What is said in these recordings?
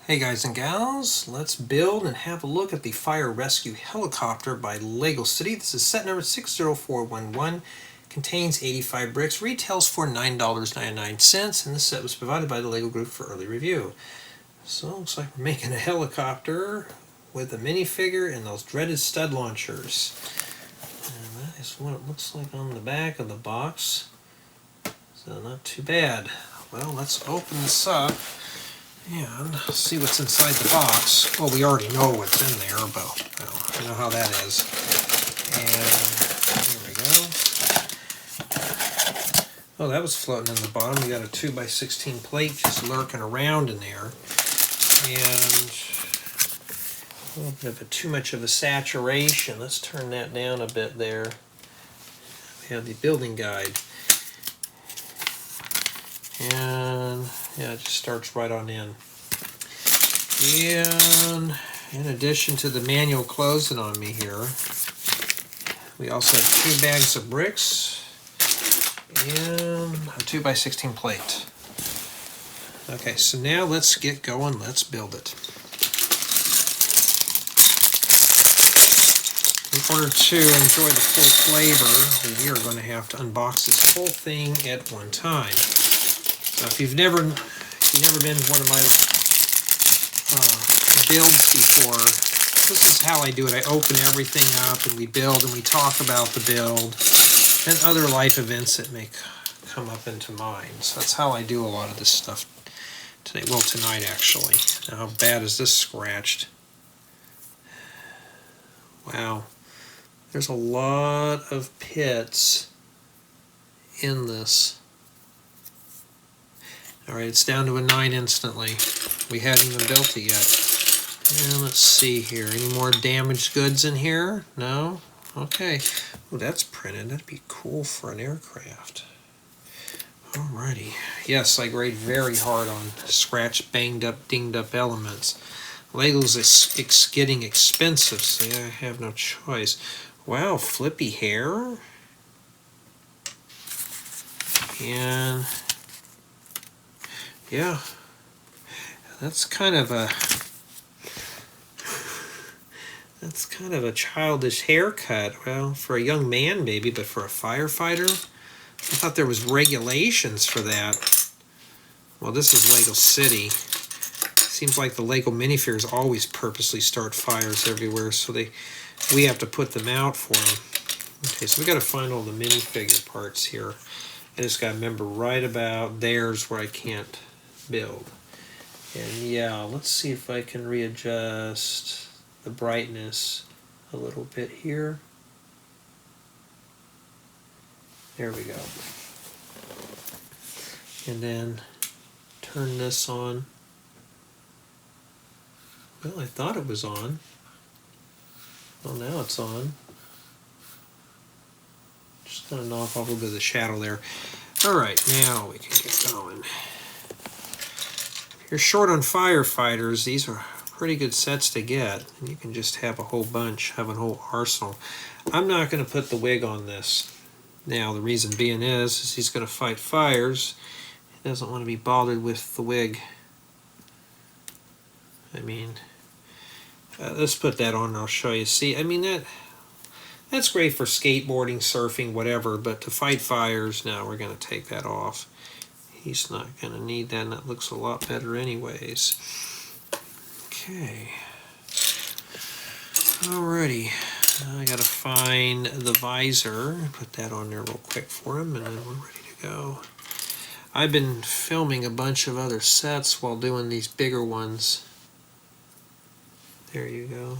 Hey guys and gals, let's build and have a look at the fire rescue helicopter by Lego City. This is set number 60411, contains 85 bricks, retails for $9.99, and this set was provided by the Lego Group for early review. So it looks like we're making a helicopter with a minifigure and those dreaded stud launchers. And that is what it looks like on the back of the box. So not too bad. Well, let's open this up and see what's inside the box. Well, we already know what's in there, but well, you know how that is. And here we go. Oh, that was floating in the bottom. We got a 2x16 plate just lurking around in there. And a little bit of too much of a saturation. Let's turn that down a bit there. We have the building guide. And yeah, it just starts right on in. And in addition to the manual closing on me here, we also have 2 bags of bricks and a 2x16 plate. Okay, so now let's get going. Let's build it. In order to enjoy the full flavor, we are going to have to unbox this whole thing at one time. Now, if you've never been to one of my builds before, this is how I do it. I open everything up and we build and we talk about the build and other life events that may come up into mind. So that's how I do a lot of this stuff today. Well, tonight actually. Now, how bad is this scratched? Wow. There's a lot of pits in this. Alright, it's down to a 9 instantly. We hadn't even built it yet. And let's see here. Any more damaged goods in here? No? Okay. Oh, that's printed. That'd be cool for an aircraft. Alrighty. Yes, I grade very hard on scratched, banged up, dinged up elements. Lego's getting expensive, so I have no choice. Wow, flippy hair. And yeah, that's kind of a childish haircut. Well, for a young man maybe, but for a firefighter, I thought there was regulations for that. Well, this is Lego City. Seems like the Lego minifigures always purposely start fires everywhere, so we have to put them out for them. Okay, so we got to find all the minifigure parts here. I just got to remember right about there's where I can't build. And yeah, let's see if I can readjust the brightness a little bit here. There we go. And then turn this on. Well, I thought it was on. Well, now it's on. Just gonna knock off a little bit of the shadow there. Alright, now we can get going. If you're short on firefighters, these are pretty good sets to get. And you can just have a whole bunch, have a whole arsenal. I'm not going to put the wig on this. Now, the reason being is he's going to fight fires. He doesn't want to be bothered with the wig. I mean, let's put that on and I'll show you. See, I mean, that's great for skateboarding, surfing, whatever, but to fight fires, now we're going to take that off. He's not going to need that, and that looks a lot better anyways. Okay. Alrighty. Now I got to find the visor. Put that on there real quick for him, and then we're ready to go. I've been filming a bunch of other sets while doing these bigger ones. There you go.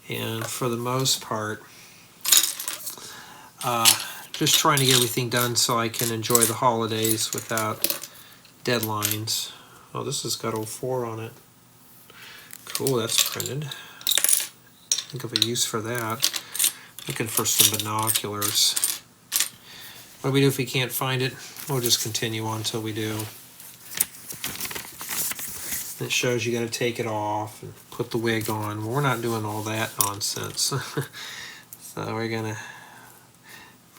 And for the most part, just trying to get everything done so I can enjoy the holidays without deadlines. Oh, this has got 04 on it. Cool, that's printed. Think of a use for that. Looking for some binoculars. What do we do if we can't find it? We'll just continue on until we do. It shows you got to take it off and put the wig on. Well, we're not doing all that nonsense. So we're going to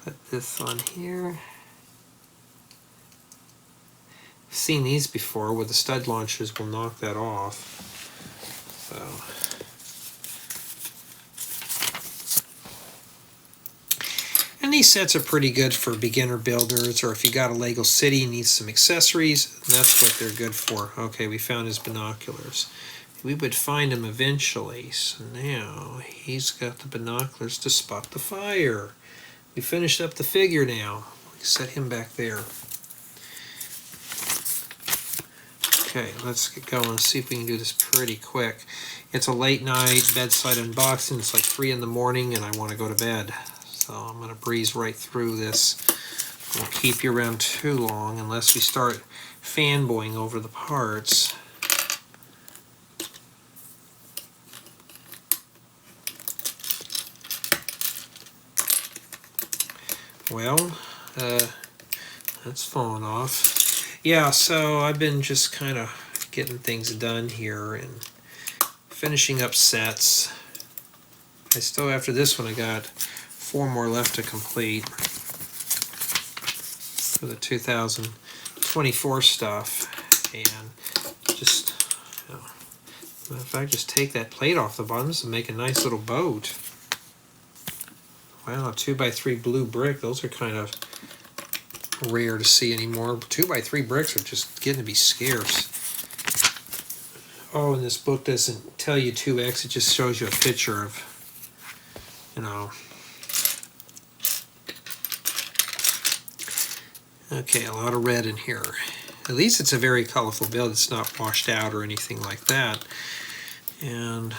put this on here. seen these before where the stud launchers will knock that off. So. And these sets are pretty good for beginner builders, or if you got a Lego city and need some accessories, that's what they're good for. Okay, we found his binoculars. We would find him eventually. So now he's got the binoculars to spot the fire. We finished up the figure now. We set him back there. Okay, let's get going. See if we can do this pretty quick. It's a late night bedside unboxing. It's like 3 in the morning and I want to go to bed. So I'm going to breeze right through this. I won't keep you around too long unless we start fanboying over the parts. Well, that's falling off. Yeah, so I've been just kind of getting things done here and finishing up sets. I still, after this one, I got 4 more left to complete for the 2024 stuff. And just, matter of fact, just take that plate off the bottom. This will make a nice little boat. Wow, 2x3 blue brick. Those are kind of rare to see anymore. 2x3 bricks are just getting to be scarce. Oh, and this book doesn't tell you 2x. It just shows you a picture of, you know. Okay, a lot of red in here. At least it's a very colorful build. It's not washed out or anything like that. And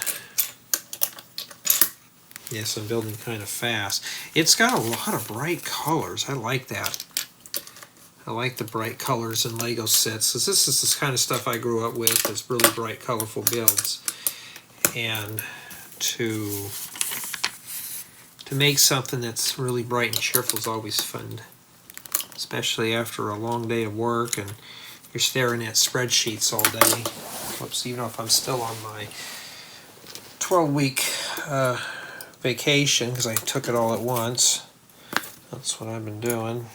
yes, I'm building kind of fast. It's got a lot of bright colors. I like that. I like the bright colors in Lego sets. This is the kind of stuff I grew up with, is really bright, colorful builds. And to make something that's really bright and cheerful is always fun, especially after a long day of work and you're staring at spreadsheets all day. Whoops, even if I'm still on my 12-week vacation, because I took it all at once. That's what I've been doing.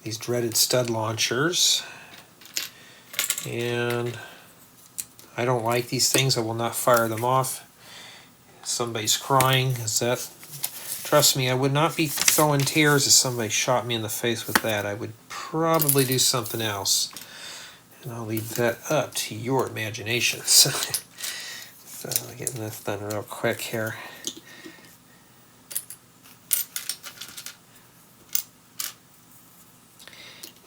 These dreaded stud launchers. And I don't like these things. I will not fire them off. Somebody's crying. Is that... Trust me, I would not be throwing tears if somebody shot me in the face with that. I would probably do something else. And I'll leave that up to your imaginations. So getting this done real quick here.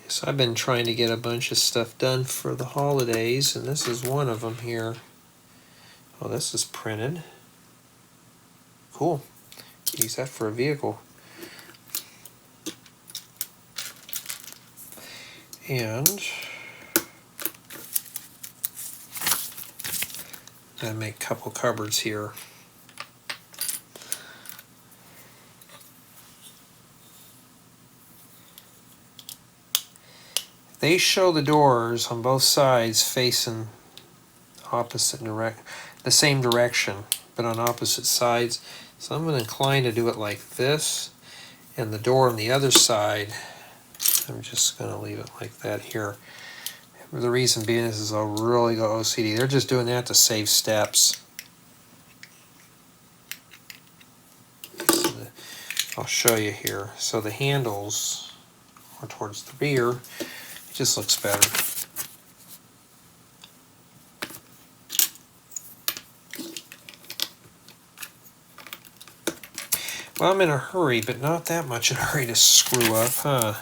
So I've been trying to get a bunch of stuff done for the holidays, and this is one of them here. Oh, this is printed. Cool. Use that for a vehicle. And I make a couple cupboards here. They show the doors on both sides facing the same direction, but on opposite sides. So I'm inclined to do it like this, and the door on the other side, I'm just going to leave it like that here. The reason being is I'll really go OCD. They're just doing that to save steps. So I'll show you here. So the handles are towards the rear. It just looks better. Well, I'm in a hurry, but not that much in a hurry to screw up, huh?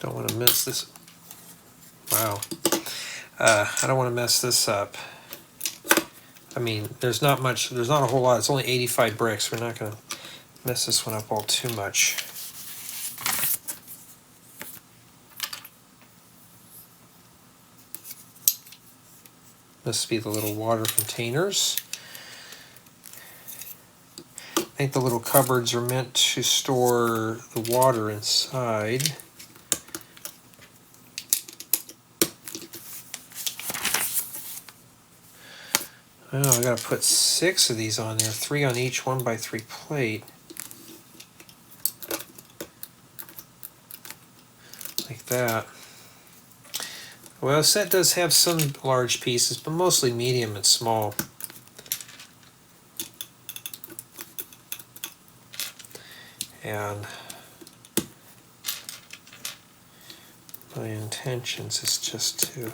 Don't want to mess this. Wow. I don't want to mess this up. I mean, there's not a whole lot. It's only 85 bricks. We're not going to mess this one up all too much. Must be the little water containers. I think the little cupboards are meant to store the water inside. Oh, I gotta put 6 of these on there, 3 on each 1x3 plate. like that. Well, the set does have some large pieces, but mostly medium and small. And my intentions is just to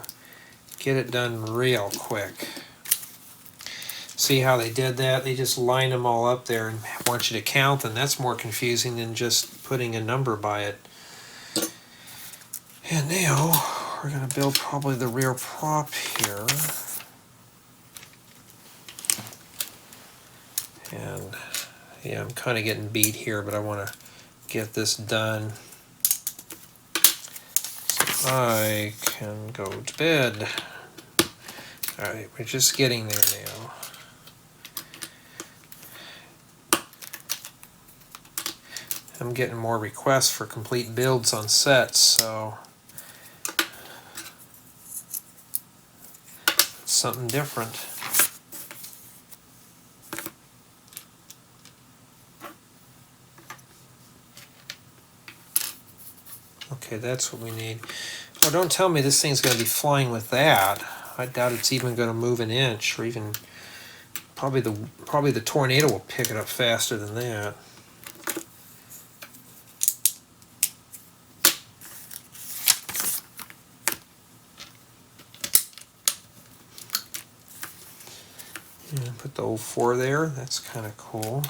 get it done real quick. See how they did that? They just line them all up there and want you to count them. That's more confusing than just putting a number by it. And now we're going to build probably the rear prop here. And yeah, I'm kind of getting beat here, but I want to get this done so I can go to bed. Alright, we're just getting there now. I'm getting more requests for complete builds on sets, so it's something different. Okay, that's what we need. Oh, don't tell me this thing's going to be flying with that. I doubt it's even going to move an inch, or even probably the tornado will pick it up faster than that. And put the 04 there. That's kind of cool.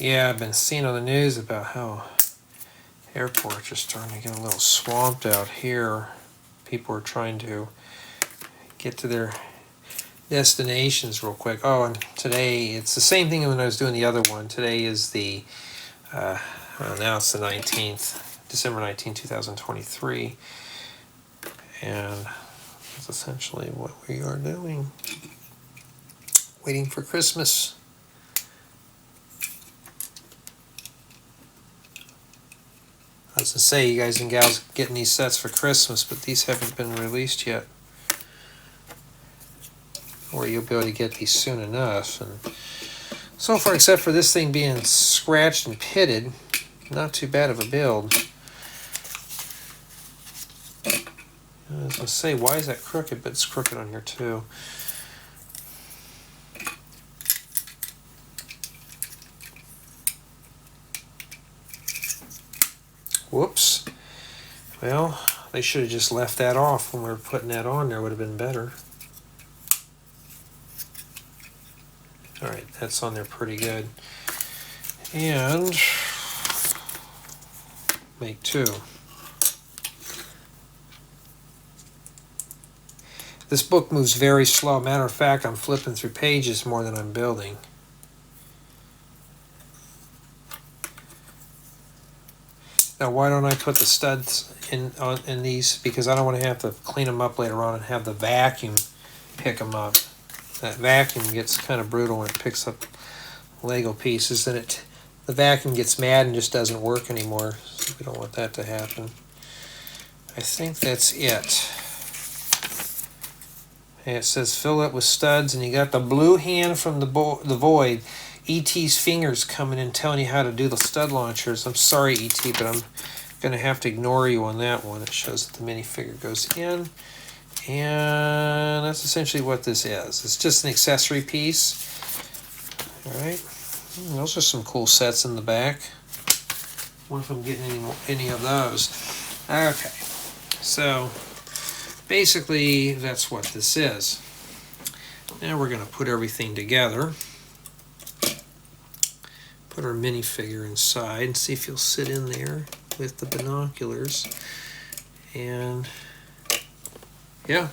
Yeah, I've been seeing on the news about how airports are starting to get a little swamped out here. People are trying to get to their destinations real quick. Oh, and today, it's the same thing when I was doing the other one. Today is the, well, now it's the 19th, December 19, 2023. And that's essentially what we are doing. Waiting for Christmas. I was going to say, you guys and gals getting these sets for Christmas, but these haven't been released yet. Or you'll be able to get these soon enough. And so far, except for this thing being scratched and pitted, not too bad of a build. I was going to say, why is that crooked? But it's crooked on here too. Whoops. Well, they should have just left that off when we were putting that on there. Would have been better. Alright, that's on there pretty good. And make two. This book moves very slow. Matter of fact, I'm flipping through pages more than I'm building. Now, why don't I put the studs in these? Because I don't want to have to clean them up later on and have the vacuum pick them up. That vacuum gets kind of brutal when it picks up Lego pieces, and the vacuum gets mad and just doesn't work anymore. So we don't want that to happen. I think that's it. And it says fill it with studs, and you got the blue hand from the void. E.T.'s fingers coming in telling you how to do the stud launchers. I'm sorry, E.T., but I'm going to have to ignore you on that one. It shows that the minifigure goes in. And that's essentially what this is. It's just an accessory piece. Alright. Those are some cool sets in the back. What if I'm getting any of those? Okay. So, basically, that's what this is. Now we're going to put everything together. Put our minifigure inside and see if he'll sit in there with the binoculars. And yeah,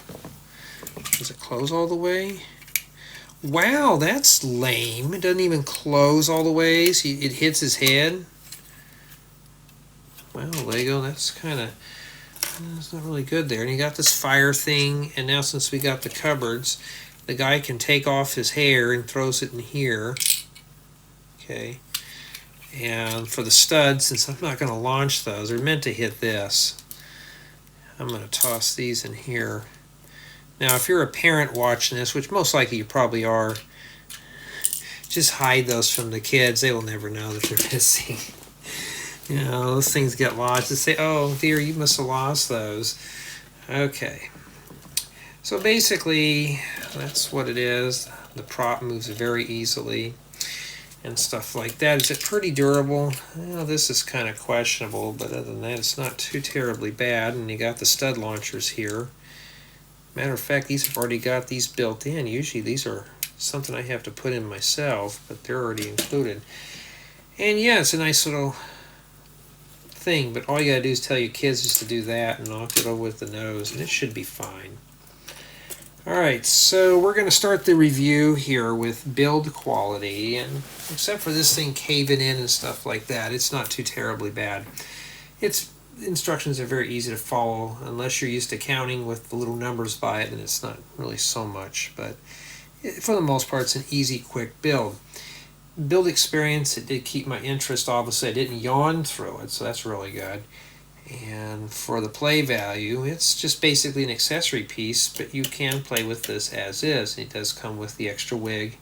does it close all the way? Wow, that's lame. It doesn't even close all the way. So it hits his head. Well, Lego, that's kind of, that's not really good there. And you got this fire thing, and now since we got the cupboards, the guy can take off his hair and throws it in here. Okay. And for the studs, since I'm not going to launch those, they're meant to hit this. I'm going to toss these in here. Now, if you're a parent watching this, which most likely you probably are, just hide those from the kids. They will never know that they're missing. You know, those things get lost. They say, oh dear, you must have lost those. Okay. So basically, that's what it is. The prop moves very easily and stuff like that. Is it pretty durable? Well, this is kind of questionable, but other than that, it's not too terribly bad. And you got the stud launchers here. Matter of fact, these have already got these built in. Usually these are something I have to put in myself, but they're already included. And yeah, it's a nice little thing, but all you gotta do is tell your kids just to do that and knock it over with the nose, and it should be fine. Alright, so we're going to start the review here with build quality, and except for this thing caving in and stuff like that, it's not too terribly bad. Its instructions are very easy to follow, unless you're used to counting with the little numbers by it, and it's not really so much, but for the most part it's an easy, quick build. Build experience, it did keep my interest. Obviously I didn't yawn through it, so that's really good. And for the play value, it's just basically an accessory piece, but you can play with this as is. It does come with the extra wig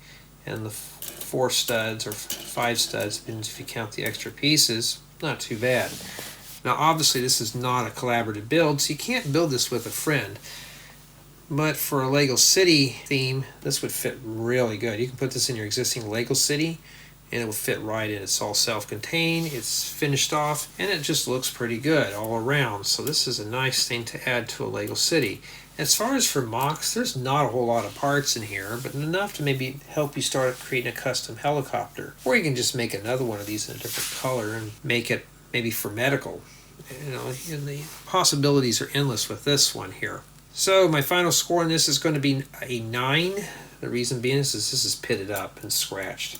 and the 4 studs or 5 studs, and if you count the extra pieces, not too bad. Now obviously this is not a collaborative build, so you can't build this with a friend. But for a Lego City theme, this would fit really good. You can put this in your existing Lego City and it will fit right in. It's all self-contained, it's finished off, and it just looks pretty good all around. So this is a nice thing to add to a Lego City. As far as for mocks, there's not a whole lot of parts in here, but enough to maybe help you start creating a custom helicopter. Or you can just make another one of these in a different color and make it maybe for medical. You know, and the possibilities are endless with this one here. So my final score on this is going to be a 9. The reason being is this is pitted up and scratched.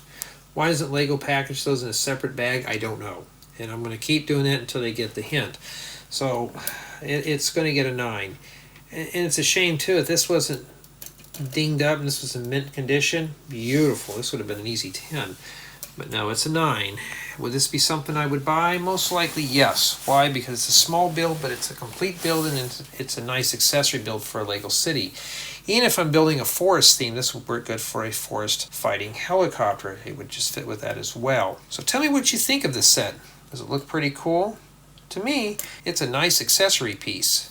Why doesn't Lego package those in a separate bag? I don't know. And I'm going to keep doing that until they get the hint. So it's going to get a 9. And it's a shame too, if this wasn't dinged up and this was in mint condition, beautiful. This would have been an easy 10. But no, it's a 9. Would this be something I would buy? Most likely, yes. Why? Because it's a small build, but it's a complete build, and it's a nice accessory build for a Lego City. Even if I'm building a forest theme, this would work good for a forest fighting helicopter. It would just fit with that as well. So tell me what you think of this set. Does it look pretty cool? To me, it's a nice accessory piece.